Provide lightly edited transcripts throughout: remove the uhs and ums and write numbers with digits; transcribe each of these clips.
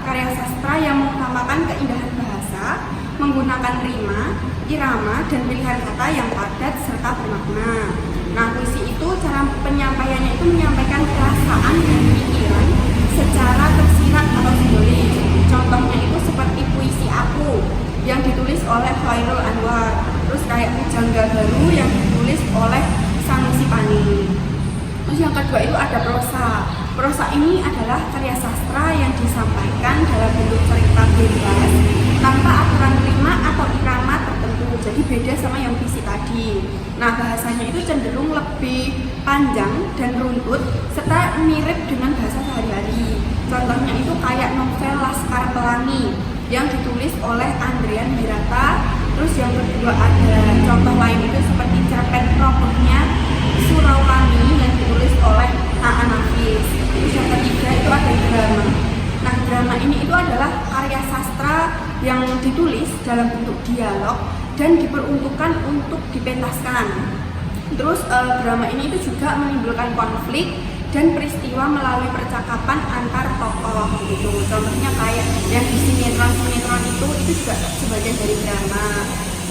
karya sastra yang mengutamakan keindahan bahasa, menggunakan rima, irama, dan pilihan kata yang padat serta bermakna. Nah, puisi itu cara penyampaiannya itu menyampaikan perasaan dan pikiran secara tersirat atau simbolis. Contohnya itu seperti puisi Aku yang ditulis oleh Khairul Anwar, terus kayak Pujangga Baru yang ditulis oleh Sanusi Pani. Terus yang kedua itu ada prosa. Prosa ini adalah karya sastra yang disampaikan dalam bentuk cerita bebas tanpa aturan rima atau irama tertentu. Jadi beda sama yang puisi tadi. Nah, bahasanya itu cenderung lebih panjang dan runtut serta mirip dengan bahasa sehari-hari. Contohnya itu kayak novel Laskar Pelangi yang ditulis oleh Andrian Hirata. Terus yang kedua ada contoh lain itu seperti cerpen Robohnya Surau Kami yang ditulis oleh A.A. Nafis. Terus yang ketiga itu ada drama. Nah, drama ini itu adalah karya sastra yang ditulis dalam bentuk dialog dan diperuntukkan untuk dipentaskan. Terus drama ini itu juga menimbulkan konflik dan peristiwa melalui percakapan antar tokoh gitu. Contohnya kayak yang di sinetron itu juga sebagian dari drama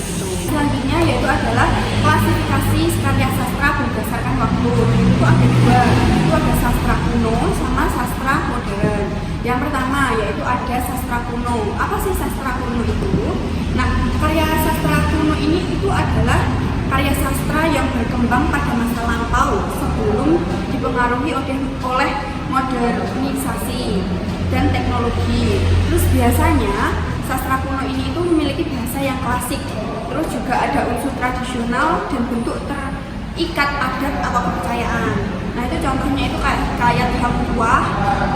gitu. Selanjutnya yaitu adalah klasifikasi karya sastra berdasarkan waktu. Itu ada dua, itu ada sastra kuno sama sastra modern. Yang pertama yaitu ada sastra kuno. Apa sih sastra kuno itu? Nah, karya sastra kuno ini itu adalah karya sastra yang berkembang pada masa lampau sebelum dipengaruhi oleh modernisasi dan teknologi. Terus biasanya sastra kuno ini itu memiliki bahasa yang klasik. Terus juga ada unsur tradisional dan bentuk terikat adat atau kepercayaan. Nah, itu contohnya itu kayak hikayat Hang Tuah,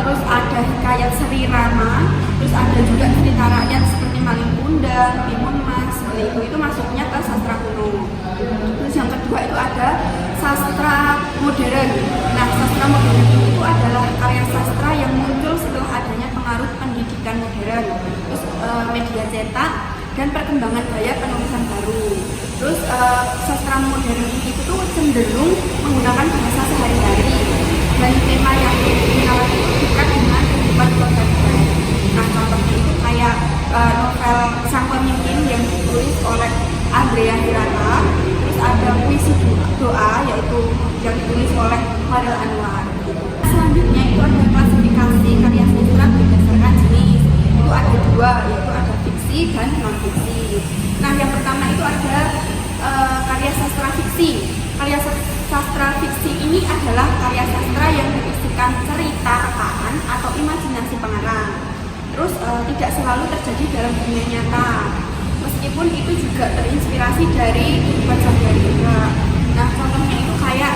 terus ada hikayat Sri Rama, terus ada juga cerita rakyat seperti Malin Kundang, Timun Mas, seperti itu masuknya ke sastra kuno. Terus yang kedua itu ada sastra modern. Nah, sastra modern itu adalah karya sastra yang muncul setelah adanya pengaruh pendidikan modern, terus media cetak dan perkembangan gaya penulisan baru. Terus sastra modern ini itu cenderung menggunakan bahasa sehari-hari dan tema yang dekat dengan kehidupan sehari-hari. Nah, contohnya itu kayak novel Sang Pemimpin yang ditulis oleh Andrian Hirata. Terus ada puisi doa yaitu yang ditulis oleh Khairul Anwar. Selanjutnya itu ada klasifikasi karya sastra berdasarkan jenis. Itu ada dua, yaitu ada fiksi dan non-fiksi. Nah, yang pertama itu ada karya sastra fiksi. Karya sastra fiksi ini adalah karya sastra yang berisikan cerita rekaan atau imajinasi pengarang. Terus tidak selalu terjadi dalam dunia nyata, meskipun itu juga terinspirasi dari kehidupan sehari-hari juga. Nah, contohnya itu kayak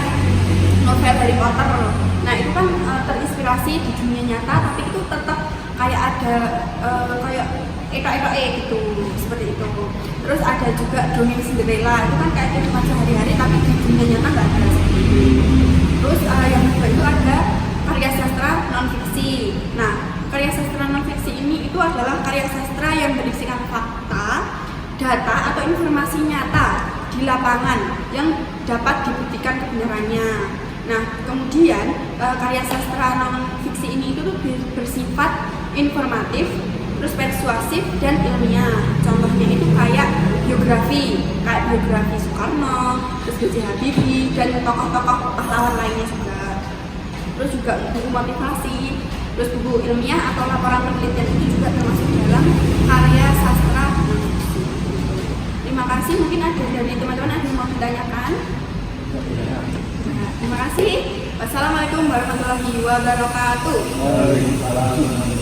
novel Harry Potter. Nah, itu kan terinspirasi di dunia nyata, tapi itu tetap kayak ada kayak gitu, seperti itu. Terus ada juga dongeng Cinderella, itu kan kayak kehidupan sehari-hari, tapi di dunia nyata nggak ada seperti itu. Terus yang kedua itu ada karya sastra non-fiksi. Nah, karya sastra non-fiksi ini itu adalah karya sastra yang berisikan fakta, data atau informasi nyata di lapangan yang dapat dibuktikan kebenarannya. Nah, kemudian karya sastra non-fiksi ini itu tuh bersifat informatif, terus persuasif dan ilmiah. Contohnya itu kayak biografi Soekarno, terus B.J. Habibie dan tokoh-tokoh pahlawan lainnya juga. Terus juga buku motivasi, terus buku ilmiah atau laporan penelitian itu juga termasuk dalam karya sastra non-fiksi. Terima kasih, mungkin ada dari teman-teman ada yang mau ditanyakan. Nah, terima kasih. Wassalamualaikum warahmatullahi wabarakatuh. Waalaikumsalam.